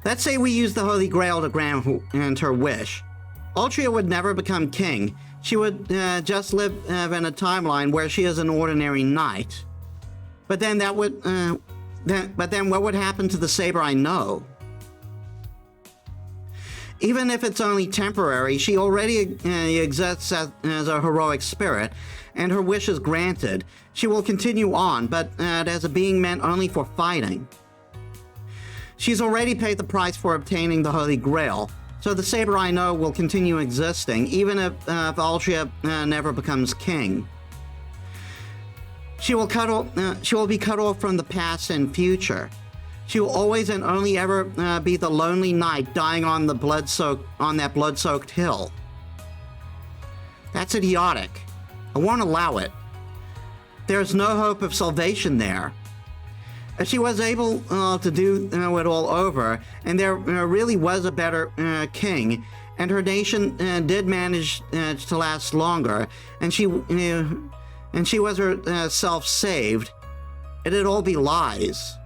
Let's say we use the Holy Grail to grant her wish. Altria would never become king. She would just live in a timeline where she is an ordinary knight. But then that would... But then what would happen to the Saber I know? Even if it's only temporary, she already exists as a heroic spirit, and her wish is granted. She will continue on, but as a being meant only for fighting. She's already paid the price for obtaining the Holy Grail, so the Saber I know will continue existing, even if Altria never becomes king. She will be cut off from the past and future. She will always and only ever be the lonely knight dying on that blood-soaked hill. That's idiotic. I won't allow it. There's no hope of salvation there. If she was able to do it all over, and there really was a better king, and her nation did manage to last longer, and she was herself saved, it'd all be lies.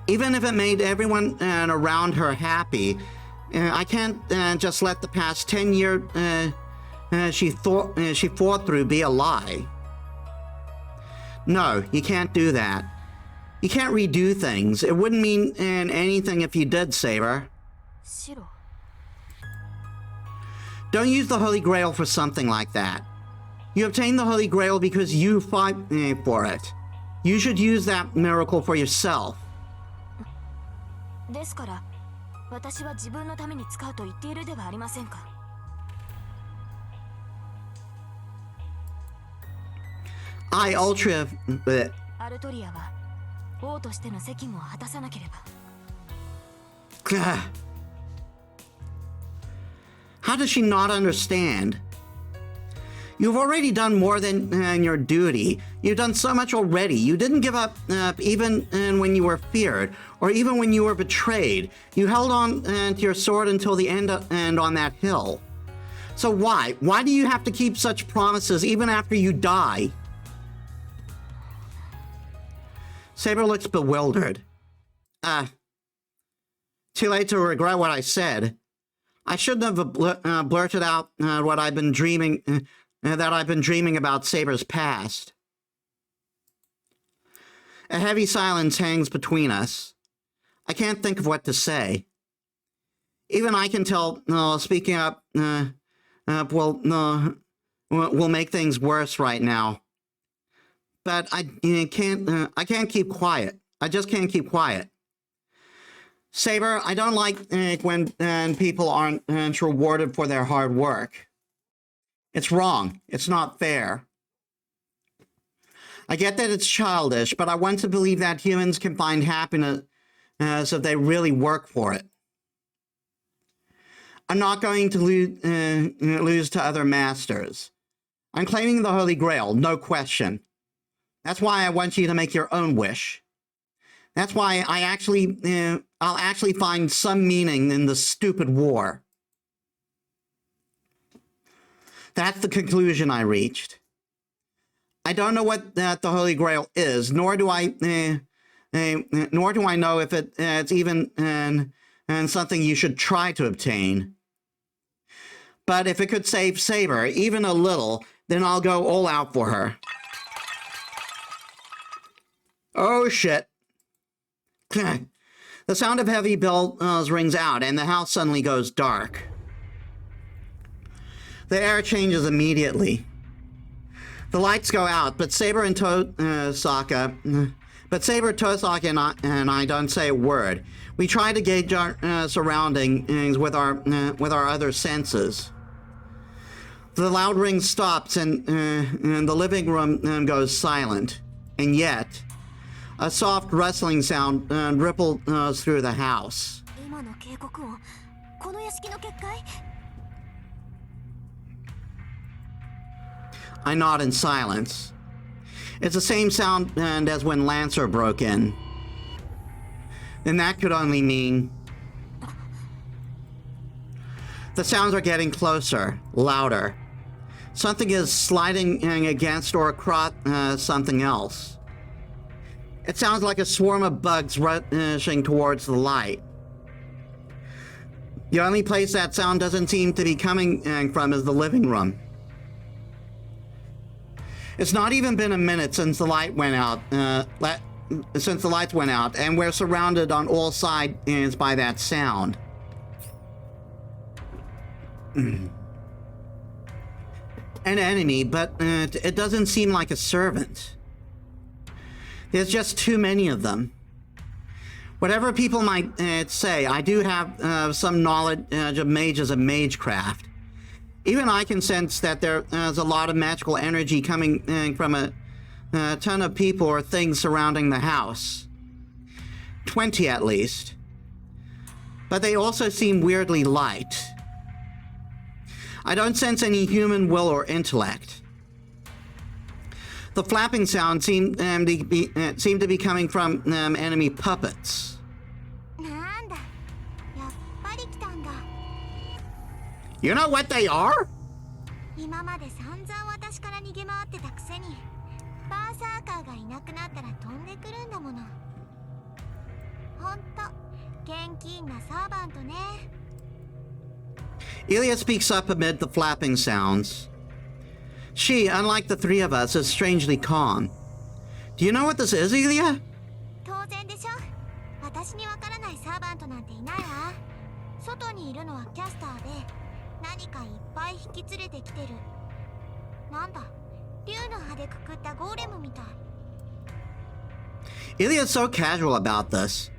Even if it made everyone around her happy, I can't just let the past 10 years she fought through be a lie. No, you can't do that. You can't redo things. It wouldn't mean anything if you did, Saber. Don't use the Holy Grail for something like that. You obtained the Holy Grail because you fought for it. You should use that miracle for yourself. I, Altria... How does she not understand? You've already done more than your duty. You've done so much already. You didn't give up even when you were feared, or even when you were betrayed. You held on to your sword until the end on that hill. So why? Why do you have to keep such promises even after you die? Saber looks bewildered. Too late to regret what I said. I shouldn't have blurted out what I've been dreaming... that I've been dreaming about Saber's past. A heavy silence hangs between us. I can't think of what to say. Even I can tell speaking up will make things worse right now. But I can't keep quiet. I just can't keep quiet. Saber, I don't like when people aren't rewarded for their hard work. It's wrong. It's not fair. I get that it's childish, but I want to believe that humans can find happiness if they really work for it. I'm not going to lose to other masters. I'm claiming the Holy Grail, no question. That's why I want you to make your own wish. That's why I'll actually find some meaning in the stupid war. That's the conclusion I reached. I don't know what the Holy Grail is, nor do I know if it's even something you should try to obtain. But if it could save Saber, even a little, then I'll go all out for her. Oh shit. The sound of heavy bells rings out, and the house suddenly goes dark. The air changes immediately. The lights go out, but Saber, Tosaka, and I don't say a word. We try to gauge our surroundings with our other senses. The loud ring stops, and the living room goes silent. And yet, a soft rustling sound ripples through the house. I nod in silence. It's the same sound as when Lancer broke in. Then that could only mean... The sounds are getting closer, louder. Something is sliding against or across something else. It sounds like a swarm of bugs rushing towards the light. The only place that sound doesn't seem to be coming from is the living room. It's not even been a minute since the light went out. Since the lights went out, and we're surrounded on all sides by that sound. An enemy, but it doesn't seem like a servant. There's just too many of them. Whatever people might say, I do have some knowledge of mages and magecraft. Even I can sense that there's a lot of magical energy coming from a ton of people or things surrounding the house. 20 at least. But they also seem weirdly light. I don't sense any human will or intellect. The flapping sound seemed to be coming from enemy puppets. You know what they are? Ilya speaks up amid the flapping sounds. She, unlike the three of us, is strangely calm. Do you know what this is, Ilya? Ilya's so casual about this.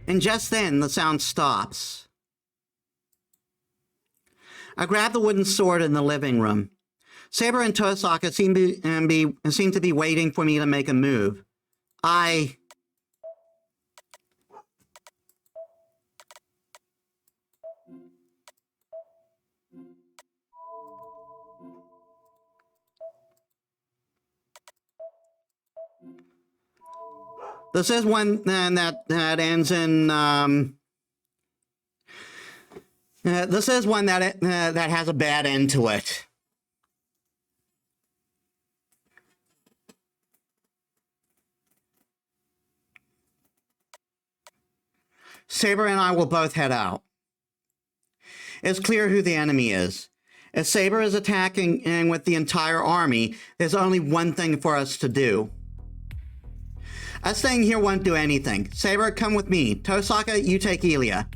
And just then, the sound stops. I grab the wooden sword in the living room. Saber and Tosaka seem to be waiting for me to make a move. This is one that ends in. This is one that has a bad end to it. Saber and I will both head out. It's clear who the enemy is. If Saber is attacking with the entire army, there's only one thing for us to do. Us staying here won't do anything. Saber, come with me. Tosaka, you take Ilya.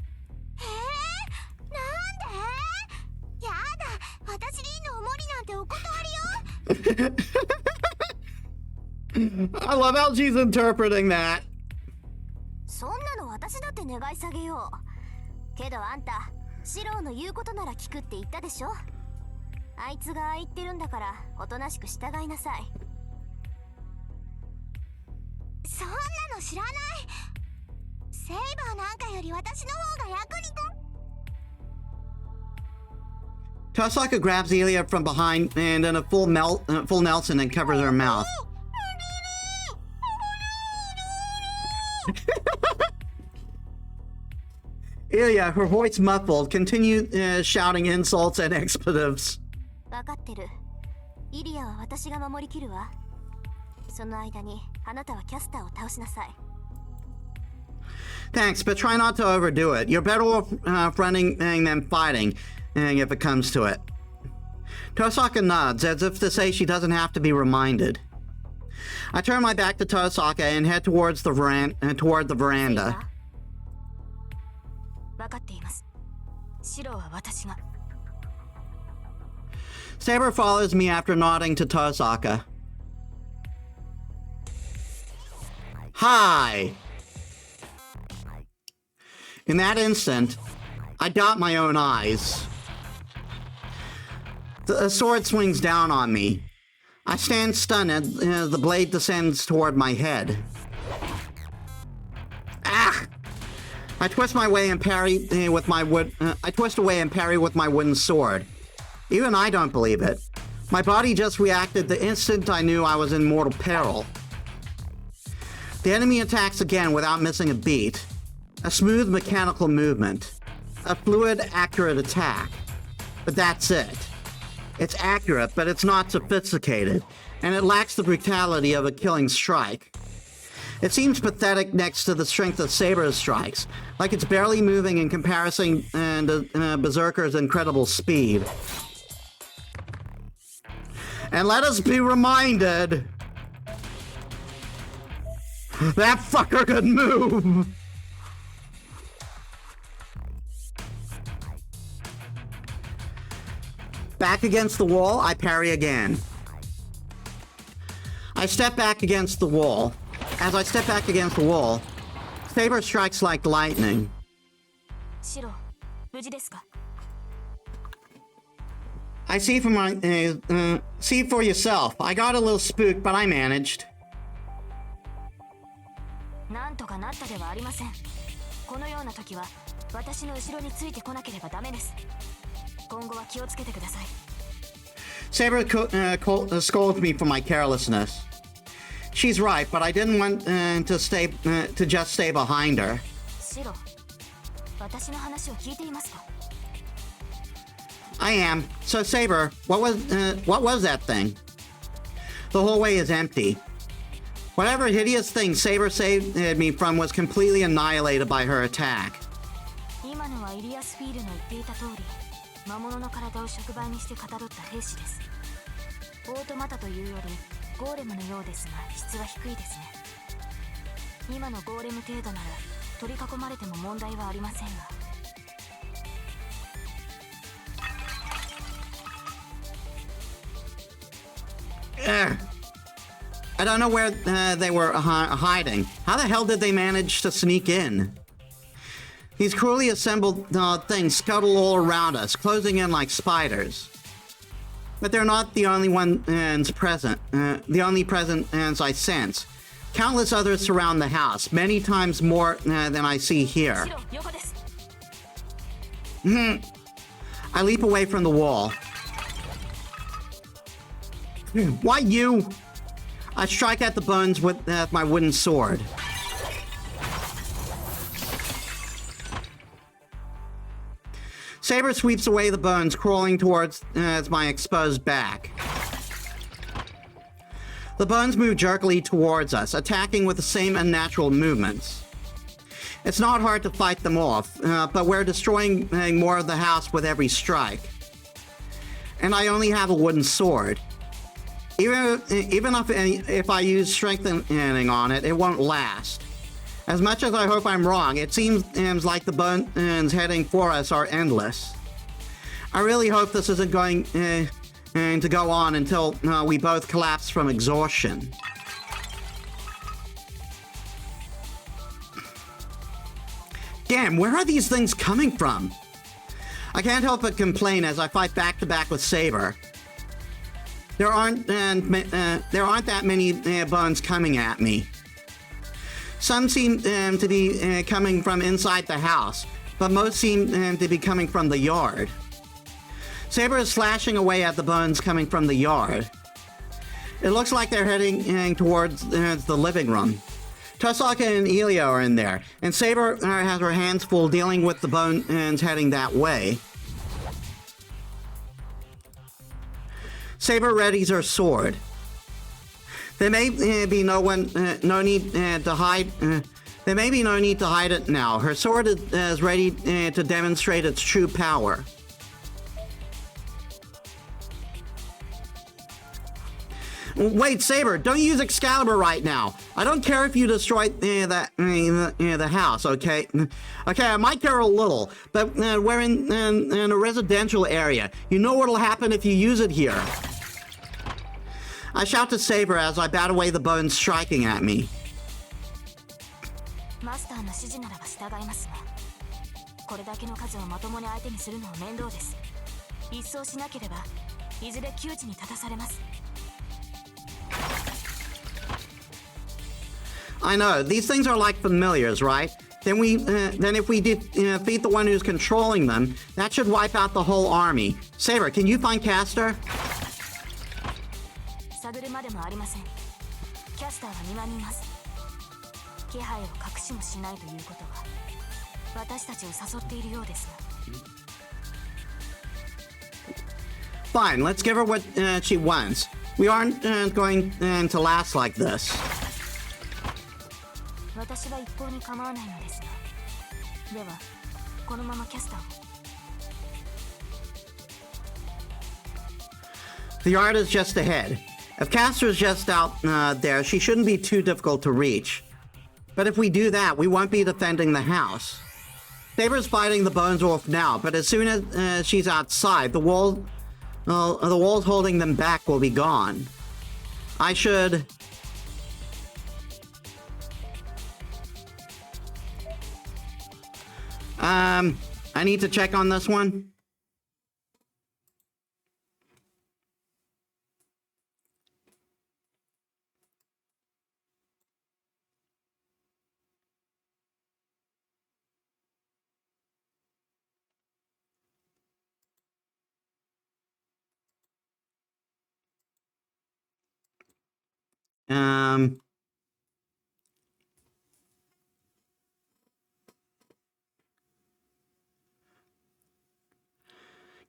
I love how she's interpreting that. Tosaka grabs Ilya from behind and in a full Nelson and covers her mouth. Ilya, her voice muffled, continued shouting insults and expletives. Thanks, but try not to overdo it. You're better off running than fighting, if it comes to it. Tosaka nods, as if to say she doesn't have to be reminded. I turn my back to Tosaka and head toward the veranda. Saber follows me after nodding to Tosaka. Hi! In that instant, I dot my own eyes. The sword swings down on me. I stand stunned as the blade descends toward my head. Ah! I twist away and parry with my wooden sword. Even I don't believe it. My body just reacted the instant I knew I was in mortal peril. The enemy attacks again without missing a beat. A smooth mechanical movement. A fluid, accurate attack. But that's it. It's accurate, but it's not sophisticated, and it lacks the brutality of a killing strike. It seems pathetic next to the strength of Saber's strikes, like it's barely moving in comparison to Berserker's incredible speed. And let us be reminded, that fucker could move! Back against the wall, I parry again. I step back against the wall. As I step back against the wall, Saber strikes like lightning. I see see for yourself. I got a little spooked, but I managed. Saber scolds me for my carelessness. She's right, but I didn't want to just stay behind her. I am. So Saber, what was that thing? The hallway is empty. Whatever hideous thing Saber saved me from was completely annihilated by her attack. I don't know where they were hiding. How the hell did they manage to sneak in? These cruelly assembled things scuttle all around us, closing in like spiders. But they're not the only ones present. The only presence I sense. Countless others surround the house, many times more than I see here. I leap away from the wall. Why you? I strike at the bones with my wooden sword. Saber sweeps away the bones, crawling towards my exposed back. The bones move jerkily towards us, attacking with the same unnatural movements. It's not hard to fight them off, but we're destroying more of the house with every strike. And I only have a wooden sword. Even if I use strengthening on it, it won't last. As much as I hope I'm wrong, it seems like the bones heading for us are endless. I really hope this isn't going to go on until we both collapse from exhaustion. Damn, where are these things coming from? I can't help but complain as I fight back to back with Saber. There aren't that many bones coming at me. Some seem to be coming from inside the house, but most seem to be coming from the yard. Saber is slashing away at the bones coming from the yard. It looks like they're heading towards the living room. Tosaka and Elio are in there, and Saber has her hands full dealing with the bones heading that way. Saber readies her sword. There may be no need to hide. There may be no need to hide it now. Her sword is ready to demonstrate its true power. Wait, Saber! Don't use Excalibur right now. I don't care if you destroy the house. Okay, okay. I might care a little, but we're in a residential area. You know what'll happen if you use it here. I shout to Saber as I bat away the bones striking at me. I know, these things are like familiars, right? Then if we defeat the one who's controlling them, that should wipe out the whole army. Saber, can you find Castor? Fine, let's give her what she wants. We aren't going to last like this. 私は一向に構わないのですが。では、このままキャスターを。The yard is just ahead. If Castor's just out there, she shouldn't be too difficult to reach. But if we do that, we won't be defending the house. Saber's fighting the bones off now, but as soon as she's outside, the walls holding them back will be gone. I should... I need to check on this one.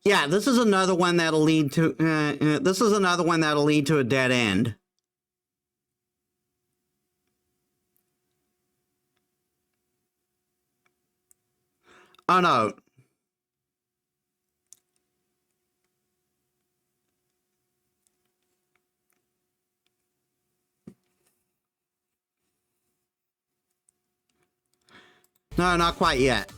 Yeah, this is another one that'll lead to a dead end. Oh no. No, not quite yet.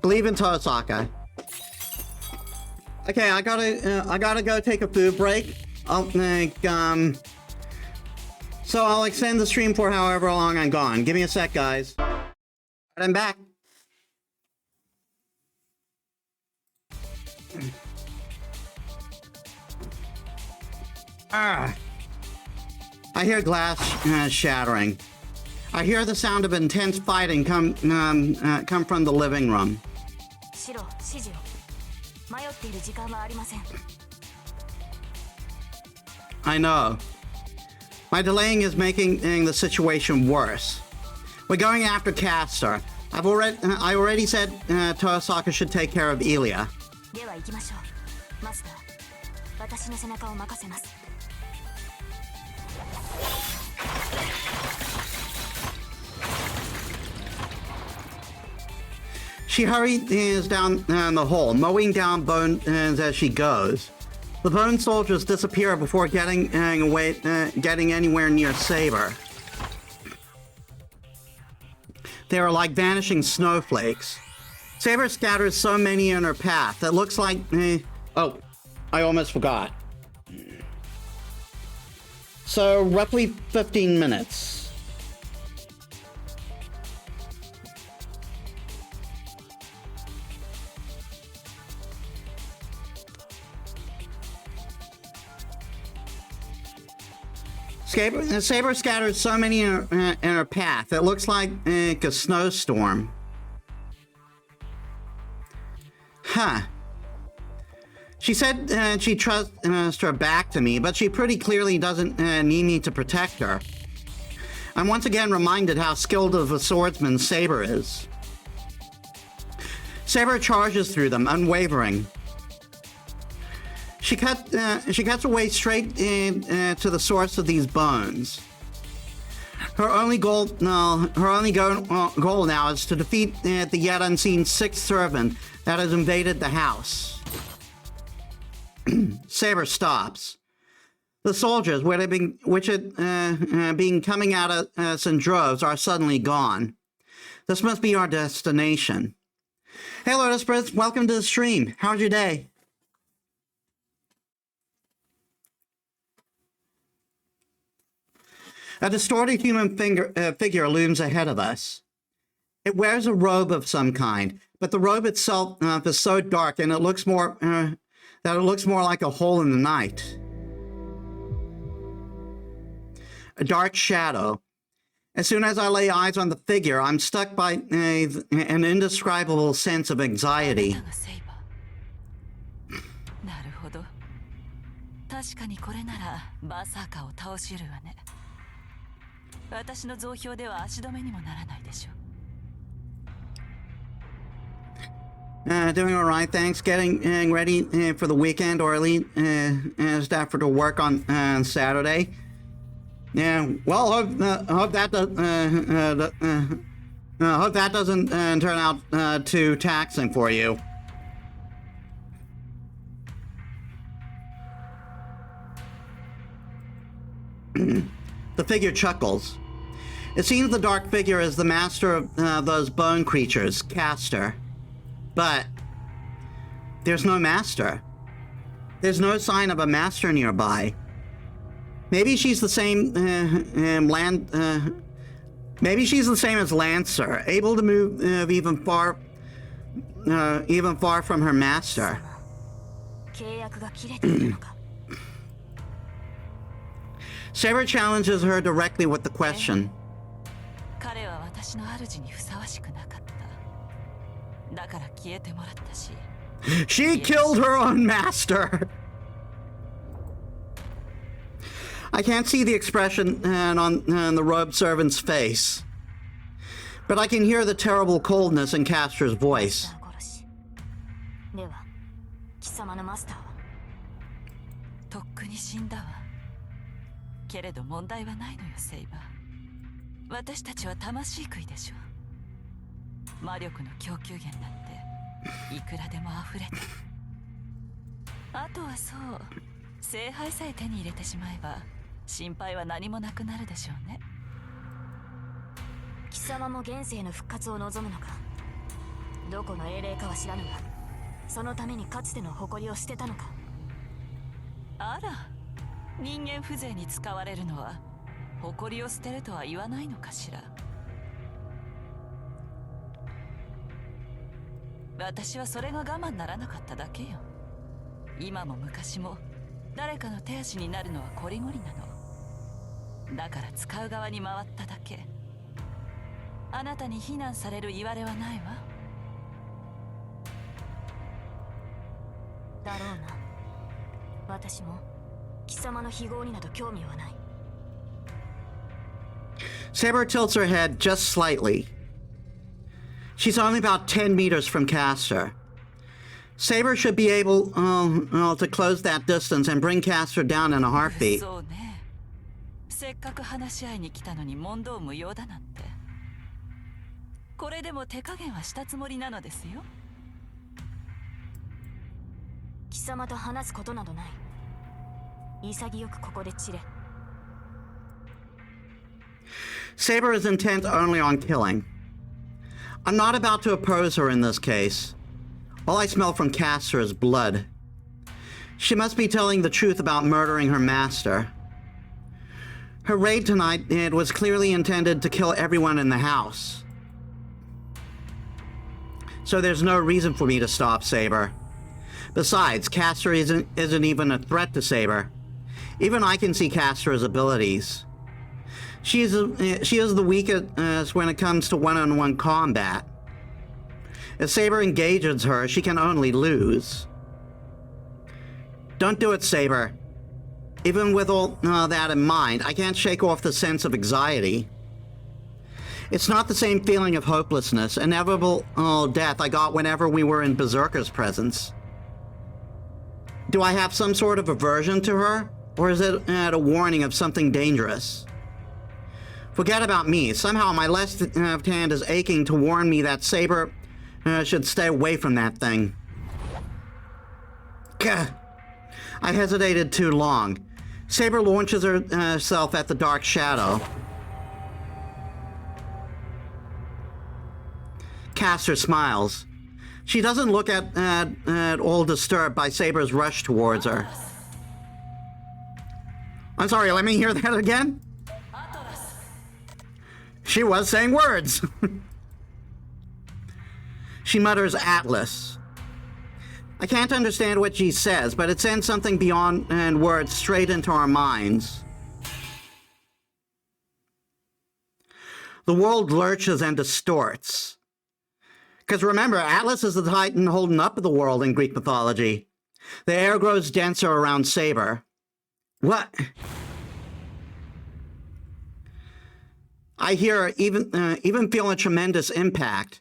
Believe in Tosaka. Okay, I gotta go take a food break. So I'll extend the stream for however long I'm gone. Give me a sec, guys. I'm back. I hear glass shattering. I hear the sound of intense fighting come from the living room. I know. My delaying is making the situation worse. We're going after Castor. I already said Tosaka should take care of Ilya. She hurries down the hole, mowing down bones as she goes. The bone soldiers disappear before getting anywhere near Saber. They are like vanishing snowflakes. Saber scatters so many in her path. It looks like... oh, I almost forgot. So, roughly 15 minutes. Saber scatters so many in her path. It looks like a snowstorm. Huh. She said she trusts her back to me, but she pretty clearly doesn't need me to protect her. I'm once again reminded how skilled of a swordsman Saber is. Saber charges through them, unwavering. She cuts away straight to the source of these bones. Her only goal now is to defeat the yet unseen sixth servant that has invaded the house. Saber stops. The soldiers, which had been coming at us in droves, are suddenly gone. This must be our destination. Hey, Lotus Prince, welcome to the stream. How's your day? A distorted human figure looms ahead of us. It wears a robe of some kind, but the robe itself is so dark, and it looks more like a hole in the night. A dark shadow. As soon as I lay eyes on the figure, I'm struck by an indescribable sense of anxiety. なるほど。確かにこれならバーサーカーを倒し得るわね。私の増票では足止めにもならないでしょう。Doing all right, thanks. Getting ready for the weekend, or at least staff for to work on Saturday. Yeah, well, hope that hope that doesn't turn out too taxing for you. The figure chuckles. It seems the dark figure is the master of those bone creatures, Castor. But there's no master. There's no sign of a master nearby. Maybe she's the same maybe she's the same as Lancer, able to move even far from her master. 契約が切れているのか。 Saber challenges her directly with the question. 彼は私の主にふさわしくなかった。だから消えてもらったし。She killed her own master! I can't see the expression on the robed servant's face, but I can hear the terrible coldness in Castor's voice. では、貴様のマスターは？とっくに死んだわ。けれど問題はないのよ、セイバー。私たちは魂食いでしょ。魔力の供給源だっていくらでも溢れて。あとはそう、聖杯さえ手に入れてしまえば心配は何もなくなるでしょうね。貴様も現世の復活を望むのか。どこの英霊かは知らぬが、そのためにかつての誇りを捨てたのか。あら、人間風情に使われるのは誇りを捨てるとは言わないのかしら。私はそれが我慢ならなかっただけよ。今も昔も誰かの手足になるのはこりごりなの。だから使う側に回っただけ。あなたに非難されるいわれはないわ。だろうな。私も貴様の非業になど興味はない。Saber tilts her head just slightly. She's only about 10 meters from Castor. Saber should be able to close that distance and bring Castor down in a heartbeat. そうね。せっかく話し合いに来たのに問答無用だなんて。これでも手加減はしたつもりなのですよ。貴様と話すことなどない。潔くここで散れ。Saber is intent only on killing. I'm not about to oppose her in this case. All I smell from Castor is blood. She must be telling the truth about murdering her master. Her raid tonight, it was clearly intended to kill everyone in the house. So there's no reason for me to stop Saber. Besides, Castor isn't even a threat to Saber. Even I can see Castor's abilities. She is the weakest when it comes to one-on-one combat. If Saber engages her, she can only lose. Don't do it, Saber. Even with all that in mind, I can't shake off the sense of anxiety. It's not the same feeling of hopelessness, inevitable death I got whenever we were in Berserker's presence. Do I have some sort of aversion to her? Or is it a warning of something dangerous? Forget about me. Somehow my left hand is aching to warn me that Saber should stay away from that thing. Gah. I hesitated too long. Saber launches herself at the dark shadow. Castor smiles. She doesn't look at all disturbed by Saber's rush towards her. I'm sorry, let me hear that again? She was saying words. She mutters Atlas. I can't understand what she says, but it sends something beyond words straight into our minds. The world lurches and distorts. Because remember, Atlas is the titan holding up the world in Greek mythology. The air grows denser around Saber. What? I hear, even feel a tremendous impact.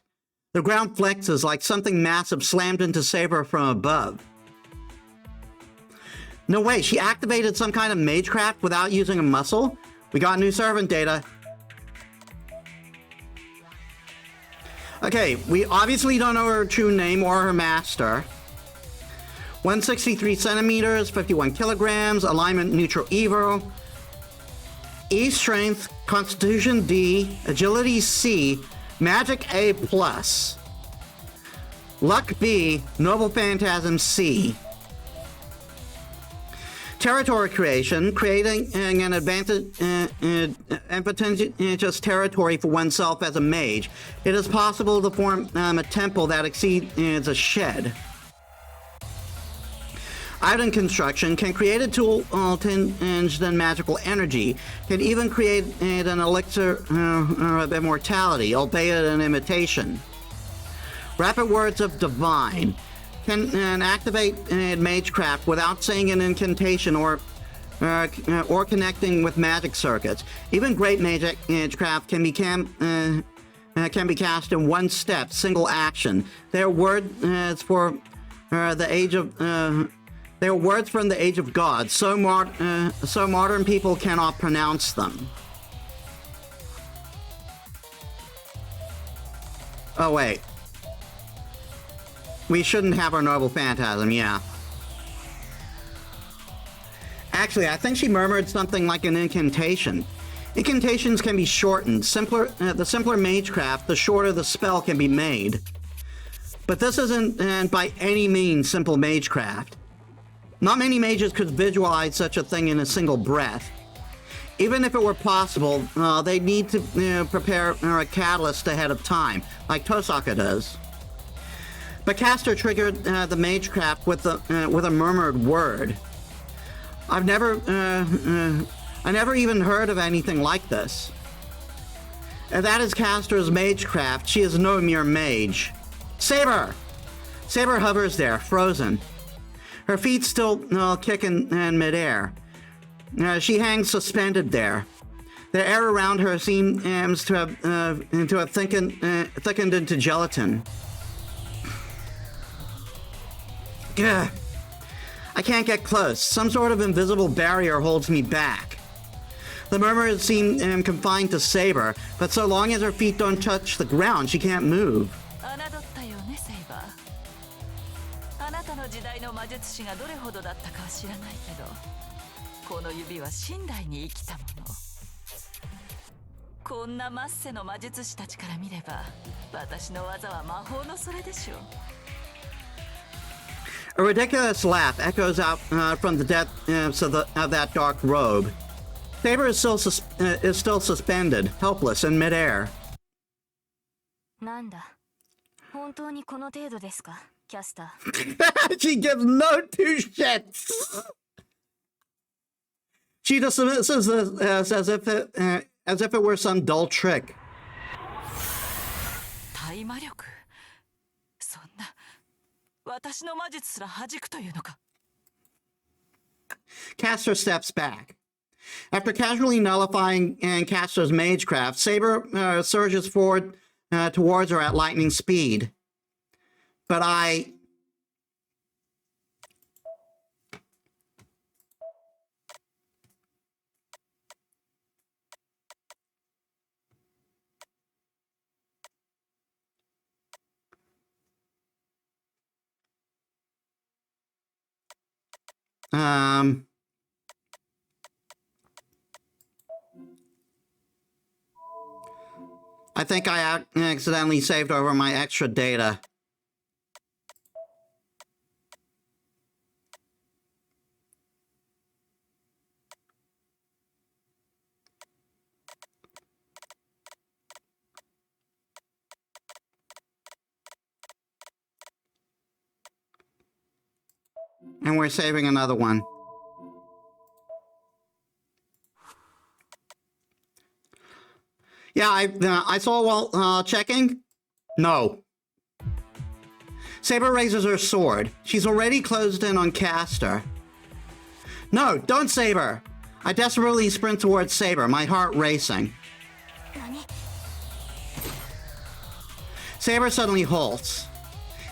The ground flexes like something massive slammed into Saber from above. No way, she activated some kind of magecraft without using a muscle? We got new servant data. Okay, we obviously don't know her true name or her master. 163 centimeters, 51 kilograms, alignment neutral Evo. E strength, constitution D, agility C, magic A+. Luck B, noble phantasm C. Territory creation, creating an advantageous territory for oneself as a mage. It is possible to form a temple that exceeds a shed. Item construction can create a tool tinged in magical energy, can even create an elixir of immortality, albeit an imitation. Rapid words of divine. Can activate magecraft without saying an incantation or connecting with magic circuits. Even great magecraft can be cast in one step, single action. They are words for the age of. They are words from the age of God. So modern people cannot pronounce them. Oh wait. We shouldn't have our noble phantasm, yeah. Actually, I think she murmured something like an incantation. Incantations can be shortened. The simpler magecraft, the shorter the spell can be made. But this isn't by any means simple magecraft. Not many mages could visualize such a thing in a single breath. Even if it were possible, they'd need to prepare a catalyst ahead of time, like Tosaka does. But Castor triggered the magecraft with a murmured word. I never even heard of anything like this. And that is Castor's magecraft. She is no mere mage. Saber! Saber hovers there, frozen. Her feet still kick in midair. She hangs suspended there. The air around her seems to have thickened into gelatin. Gah. I can't get close. Some sort of invisible barrier holds me back. The murmurs seem confined to Saber, but so long as her feet don't touch the ground, she can't move. A ridiculous laugh echoes out from the depths of that dark robe. Saber is still suspended, helpless in midair. なんだ、本当にこの程度ですか、キャスター。She gives no two shits. She dismisses this as if it were some dull trick. 大魔力。そんな。私の魔術すら弾くというのか。Castor steps back. After casually nullifying Castor's magecraft, Saber surges forward towards her at lightning speed. But I... I think I accidentally saved over my extra data. And we're saving another one. Yeah, I saw while checking. No. Saber raises her sword. She's already closed in on Castor. No, don't Saber! I desperately sprint towards Saber, my heart racing. Saber suddenly halts.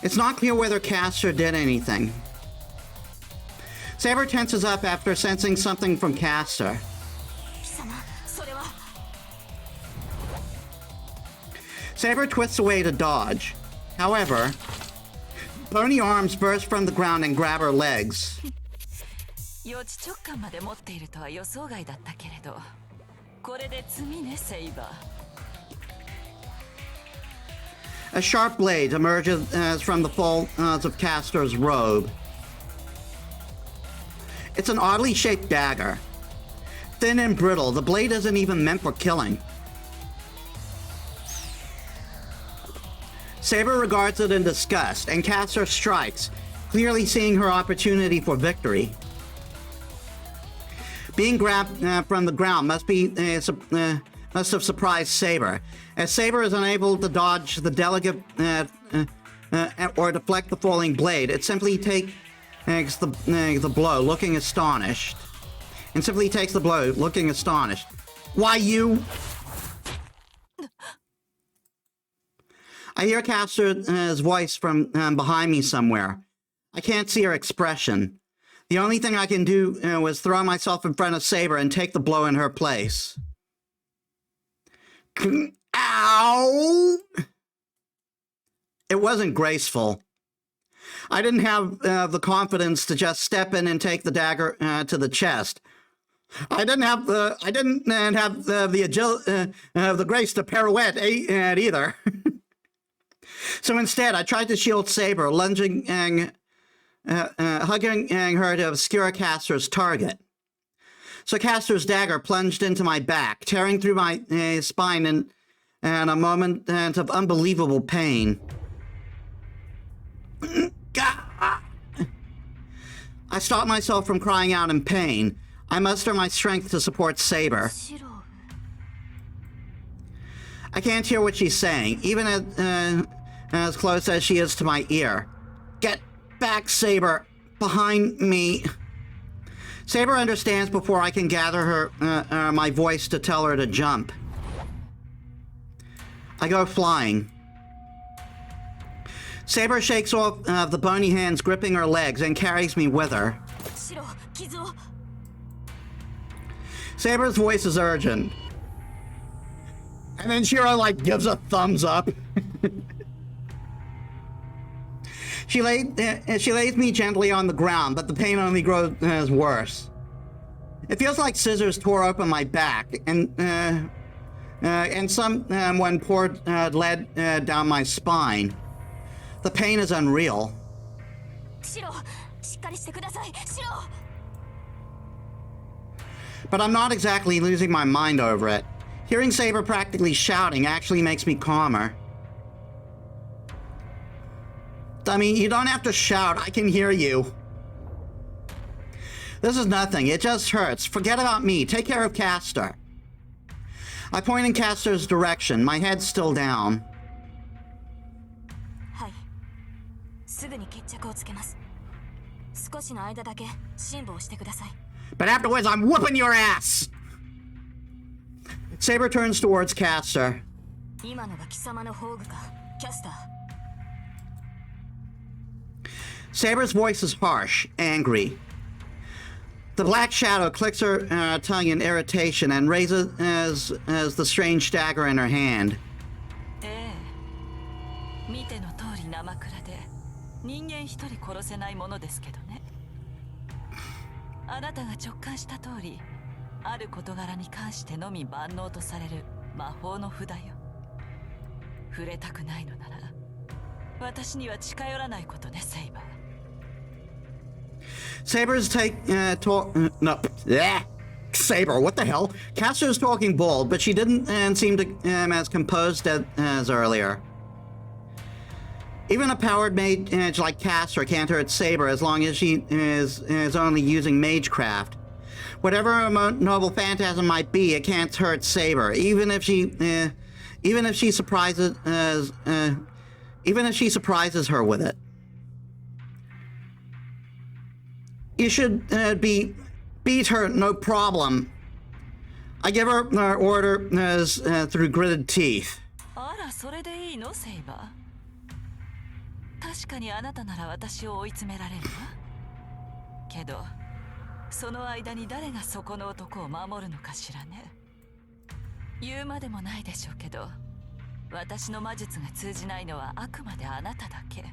It's not clear whether Castor did anything. Saber tenses up after sensing something from Castor. 貴様それは Saber twists away to dodge. However, bony arms burst from the ground and grab her legs. 予知直感まで持っているとは予想外だったけれど、これで罪ね、セイバー。 A sharp blade emerges from the folds of Castor's robe. It's an oddly shaped dagger. Thin and brittle, the blade isn't even meant for killing. Saber regards it in disgust, and Castor strikes, clearly seeing her opportunity for victory. Being grabbed from the ground must have surprised Saber, as Saber is unable to dodge the delicate or deflect the falling blade. It simply takes the blow, looking astonished. And simply takes the blow, looking astonished. Why you? I hear Castor's voice from behind me somewhere. I can't see her expression. The only thing I can do is throw myself in front of Saber and take the blow in her place. Ow! It wasn't graceful. I didn't have the confidence to just step in and take the dagger to the chest. I didn't have the grace to pirouette either. So instead, I tried to shield Saber, lunging and hugging her to obscure Castor's target. So Castor's dagger plunged into my back, tearing through my spine in a moment of unbelievable pain. I stopped myself from crying out in pain. I muster my strength to support Saber. シロ I can't hear what she's saying, even as close as she is to my ear. Get back, Saber! Behind me! Saber understands before I can gather my voice to tell her to jump. I go flying. Saber shakes off the bony hands gripping her legs and carries me with her. シロ傷を Saber's voice is urgent. And then Shiro, gives a thumbs up. She lays me gently on the ground, but the pain only grows worse. It feels like scissors tore open my back, and someone poured lead down my spine. The pain is unreal. シロしっかりしてくださいシロ But I'm not exactly losing my mind over it. Hearing Saber practically shouting actually makes me calmer. I mean, you don't have to shout. I can hear you. This is nothing. It just hurts. Forget about me. Take care of Castor. I point in Castor's direction, my head still down. はいすぐに決着をつけます少しの間だけ辛抱してください But afterwards, I'm whooping your ass! Saber turns towards Castor. 今のが貴様の宝具かキャスター Saber's voice is harsh, angry. The black shadow clicks her tongue in irritation and raises as the strange dagger in her hand. ええ見ての通り生倉で人間一人殺せないものですけどねあなたが直感した通りある事柄に関してのみ万能とされる魔法の札よ触れたくないのなら私には近寄らないことねセイバー Saber's Saber, what the hell? Castor's talking bold, but she didn't seem to as composed as earlier. Even a powered mage like Castor can't hurt Saber as long as she is only using magecraft. Whatever her noble phantasm might be, it can't hurt Saber, even if she surprises her with it. You should beat her, no problem. I give her order through gritted teeth. あらそれでいいのセイバー確かにあなたなら私を追い詰められるわ。けどその間に誰がそこの男を守るのかしらね。言うまでもないでしょうけど、私の魔術が通じないのはあくまであなただけ。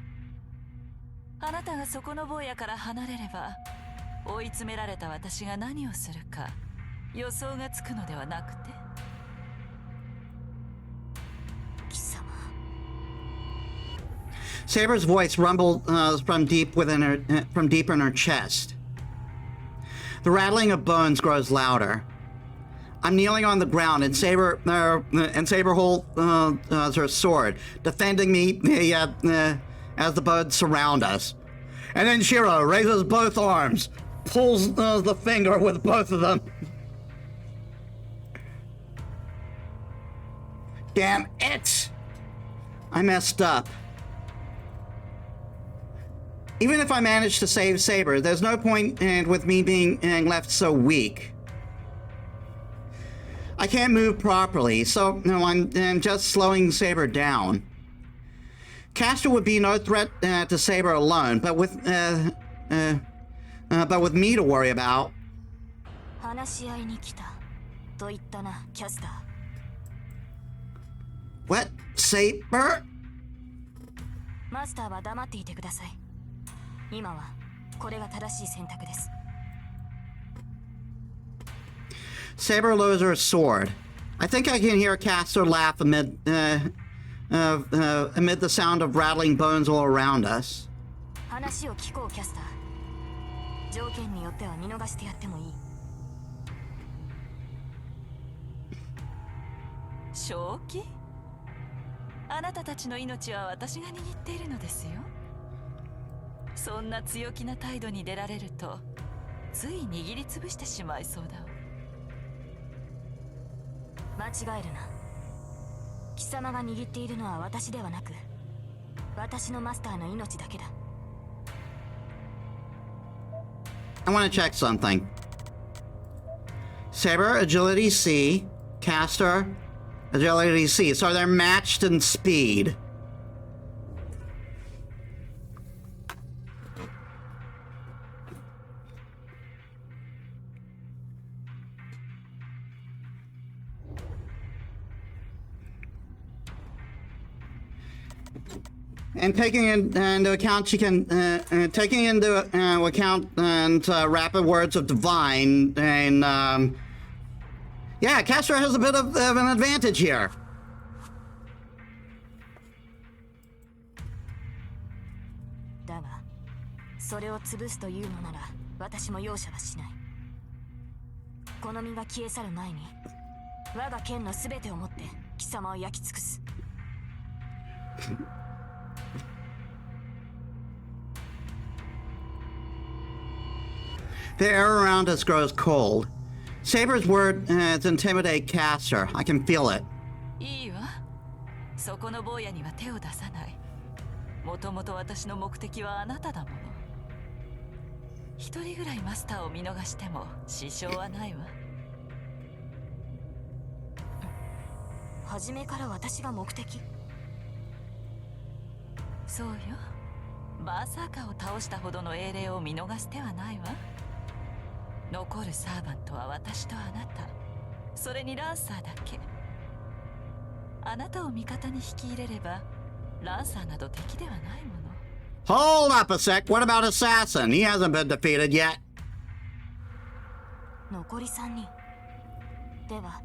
あなたがそこの坊やから離れれば、追い詰められた私が何をするか予想がつくのではなくて。貴様。 Saber's voice rumbled from deep in her chest. The rattling of bones grows louder. I'm kneeling on the ground, and Saber holds her sword, defending me as the bones surround us. And then Shiro raises both arms, pulls the finger with both of them. Damn it! I messed up. Even if I manage to save Saber, there's no point with me being left so weak. I can't move properly, so I'm just slowing Saber down. Castor would be no threat to Saber alone, but with me to worry about. 話し合いに来たと言ったな、キャスター。 What? Saber? マスターは黙っていてください。今はこれが正しい選択です。 Saber lowers her sword. I think I can hear Castor laugh amid the sound of rattling bones all around us. 話を聞こう、キャスター。条件によっては見逃してやってもいい。正気？あなたたちの命は私が握っているのですよ。そんな強気な態度に出られると、つい握りつぶしてしまいそうだわ。間違えるな。貴様が握っているのは私ではなく、私のマスターの命だけだ。I want to check something. Saber, agility C. Castor, agility C. So they're matched in speed. And taking into account, taking into account and rapid words of divine, and yeah, Castro has a bit of an advantage here. だが、それを潰すというのなら、私も容赦はしない。この身が消え去る前に、我が剣のすべてをもって貴様を焼き尽くす。The air around us grows cold. Saber's words intimidate Castor. I can feel it. いいわ。そこの坊やには手を出さない。もともと私の目的はあなただもの。一人ぐらいマスターを見逃しても支障はないわ。初めから私が目的？そうよ。バーサーカーを倒したほどの英霊を見逃す手はないわ。残るサーバントは私とあなた、それにランサーだけ。あなたを味方に引き入れればランサーなど敵ではないもの。 Hold up a sec. What about Assassin? He hasn't been defeated yet. 残り3人。では、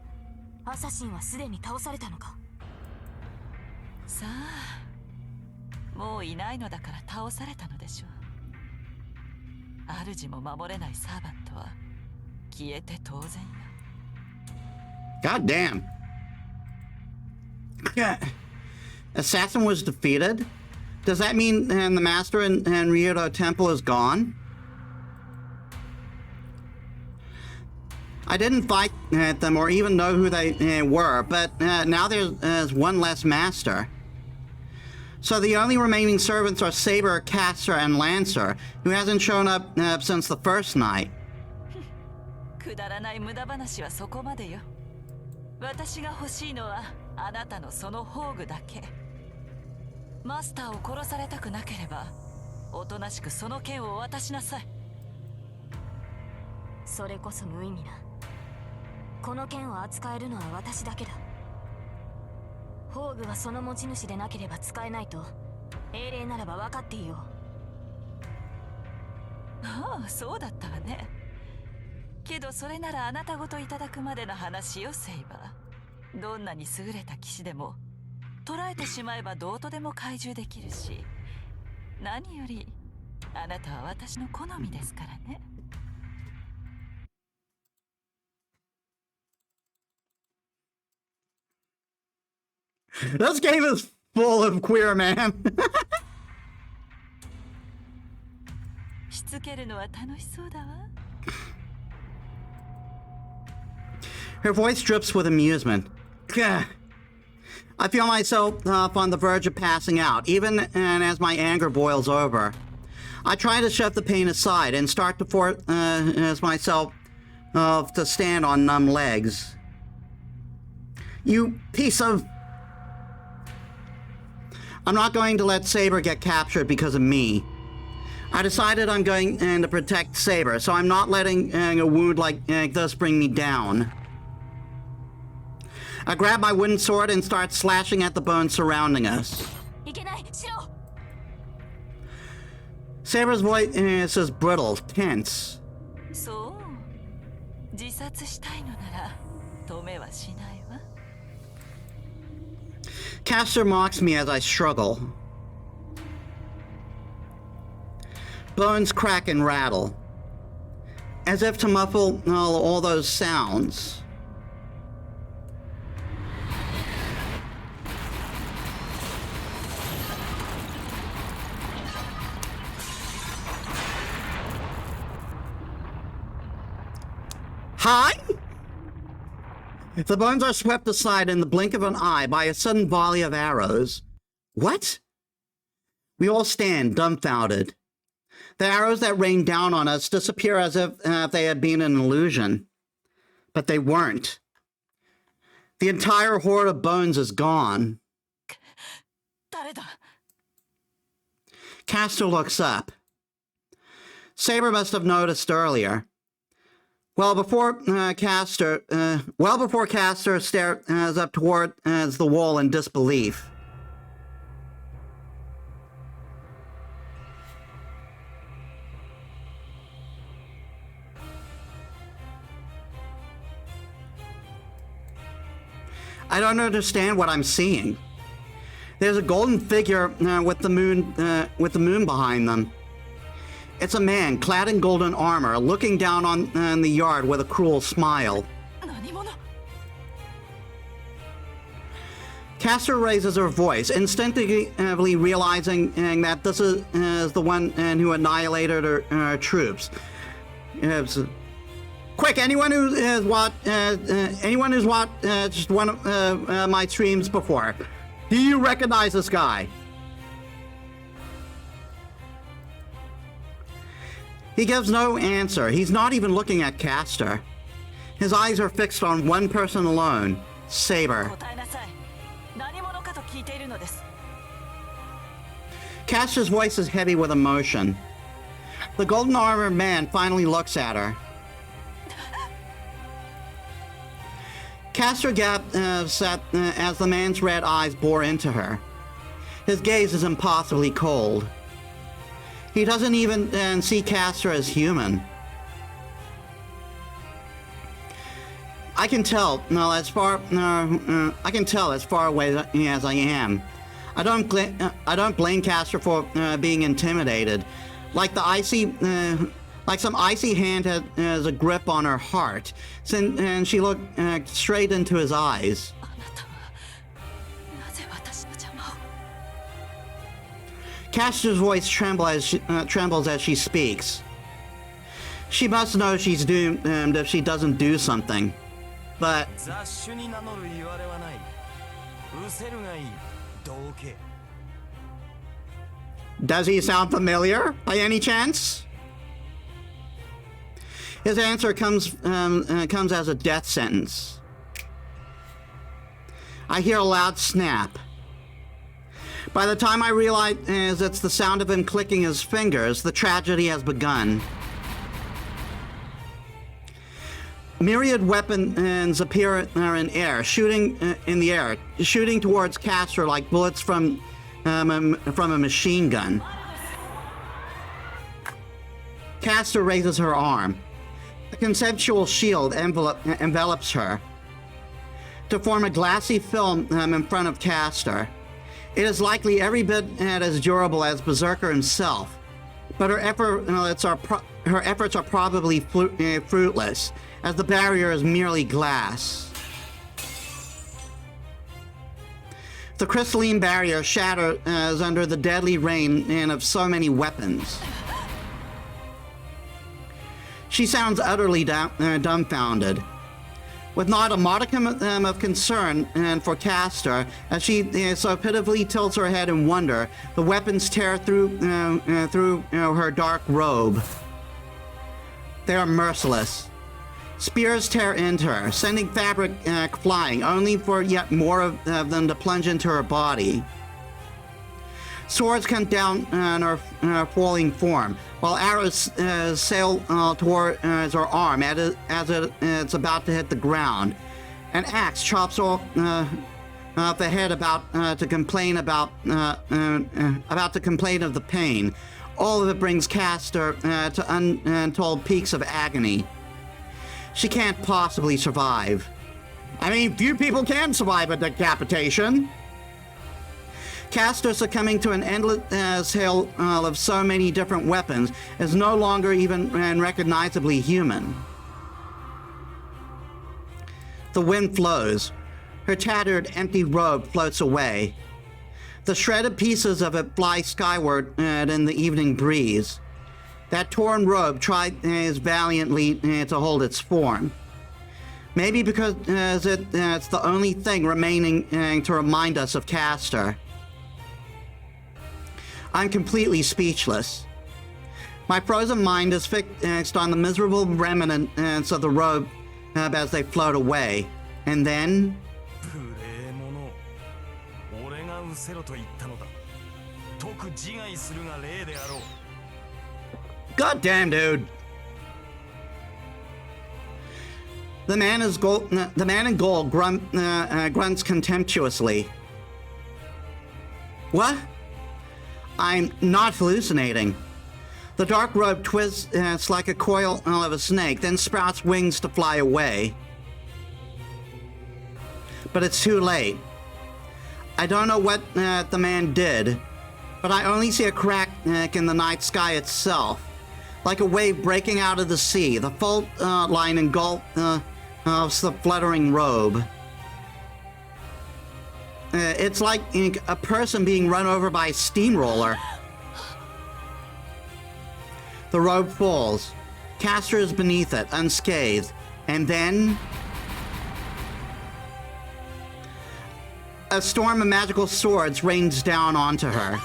アサシンはすでに倒されたのか？さあ、もういないのだから倒されたのでしょう。主も守れないサーバントは消えて当然よ。 God damn. Yeah. Assassin was defeated? Does that mean the Master and Ryudo Temple is gone? I didn't fight them or even know who they were, but now there's one less Master. So the only remaining servants are Saber, Castor, and Lancer, who hasn't shown up since the first night. くだらない無駄話はそこまでよ。私が欲しいのはあなたのその宝具だけ。マスターを殺されたくなければおとなしくその剣を渡しなさい。それこそ無意味な。この剣を扱えるのは私だけだ。宝具はその持ち主でなければ使えないと英霊ならば分かっていよう。ああ、そうだったわね。けどそれならあなたごといただくまでの話よ、セイバー。どんなに優れた騎士でも捕らえてしまえばどうとでも懐柔できるし、何よりあなたは私の好みですからね。This game is full of queer man. しつけるのは楽しそうだわ。Her voice drips with amusement. Gah. I feel myself on the verge of passing out, even as my anger boils over. I try to shove the pain aside and start to force myself to stand on numb legs. You piece of... I'm not going to let Saber get captured because of me. I decided I'm going to protect Saber, so I'm not letting a wound like this bring me down. I grab my wooden sword and start slashing at the bones surrounding us. Saber's voice is brittle, tense. そう、自殺したいのなら止めはしないわ。Caster mocks me as I struggle. Bones crack and rattle, as if to muffle all those sounds. Hi? The bones are swept aside in the blink of an eye by a sudden volley of arrows. What? We all stand, dumbfounded. The arrows that rain down on us disappear as if they had been an illusion. But they weren't. The entire horde of bones is gone. Castor looks up. Saber must have noticed earlier. Well before Castor stares up toward the wall in disbelief. I don't understand what I'm seeing. There's a golden figure with the moon behind them. It's a man clad in golden armor, looking down on the yard with a cruel smile. Castor raises her voice, instinctively realizing that this is the one who annihilated her troops. Quick! Anyone who's watched one of my streams before, do you recognize this guy? He gives no answer. He's not even looking at Castor. His eyes are fixed on one person alone, Saber. Castor's voice is heavy with emotion. The golden armored man finally looks at her. Castor gasped as the man's red eyes bore into her. His gaze is impossibly cold. He doesn't even see Castor as human. I can tell as far away as I am. I don't blame Castor for being intimidated, like some icy hand has a grip on her heart, and she looked straight into his eyes. Castor's voice trembles as she speaks. She must know she's doomed if she doesn't do something. But... Does he sound familiar, by any chance? His answer comes as a death sentence. I hear a loud snap. By the time I realize it's the sound of him clicking his fingers, the tragedy has begun. Myriad weapons appear in the air, shooting towards Castor like bullets from a machine gun. Castor raises her arm. A conceptual shield envelops her to form a glassy film in front of Castor. It is likely every bit as durable as Berserker himself, but her efforts are probably fruitless, as the barrier is merely glass. The crystalline barrier shatters under the deadly rain of so many weapons. She sounds utterly dumbfounded, with not a modicum of concern for Castor, as she so pitifully tilts her head in wonder. The weapons tear through her dark robe. They are merciless. Spears tear into her, sending fabric flying, only for yet more of them to plunge into her body. Swords come down on her falling form, while arrows sail towards her arm as it's about to hit the ground. An axe chops off the head about to complain of the pain. All of it brings Castor to untold peaks of agony. She can't possibly survive. I mean, few people can survive a decapitation. Castor, succumbing to an endless hail of so many different weapons, is no longer even recognizably human. The wind flows. Her tattered, empty robe floats away. The shredded pieces of it fly skyward in the evening breeze. That torn robe tries valiantly to hold its form. Maybe because it's the only thing remaining to remind us of Castor. I'm completely speechless. My frozen mind is fixed on the miserable remnants of the robe as they float away. And then... God damn, dude. The man in gold grunts contemptuously. What? I'm not hallucinating. The dark robe twists like a coil of a snake, then sprouts wings to fly away. But it's too late. I don't know what the man did, but I only see a crack in the night sky itself, like a wave breaking out of the sea. The fault line engulfs the fluttering robe. It's like a person being run over by a steamroller. The robe falls. Castor is beneath it, unscathed. And then... a storm of magical swords rains down onto her.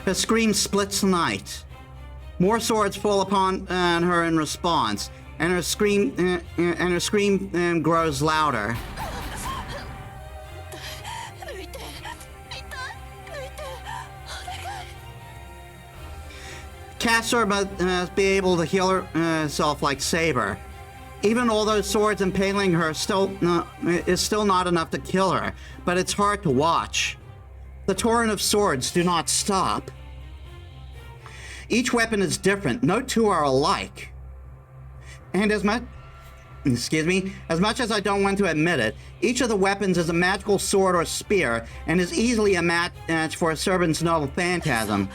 Her scream splits the night. More swords fall upon her in response, and her scream grows louder. Castor must be able to heal herself like Saber. Even all those swords impaling her is still not enough to kill her, but it's hard to watch. The torrent of swords do not stop. Each weapon is different. No two are alike. And as much as I don't want to admit it, each of the weapons is a magical sword or spear and is easily a match for a servant's noble phantasm.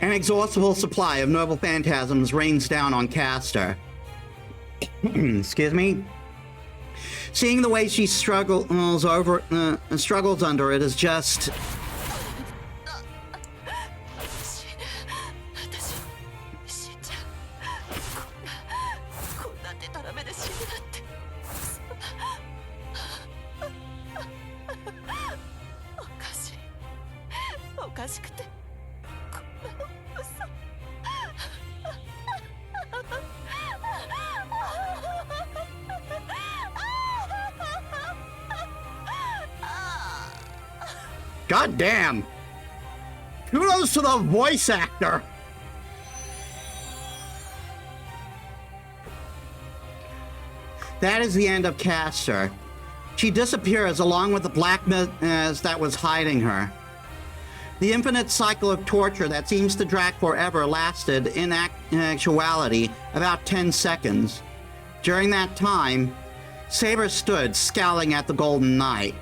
An inexhaustible supply of noble phantasms rains down on Castor. Excuse me. Seeing the way she struggles under it is just... God damn. Kudos to the voice actor. That is the end of Castor. She disappears along with the blackness that was hiding her. The infinite cycle of torture that seems to drag forever lasted, in actuality, about 10 seconds. During that time, Saber stood scowling at the Golden Knight.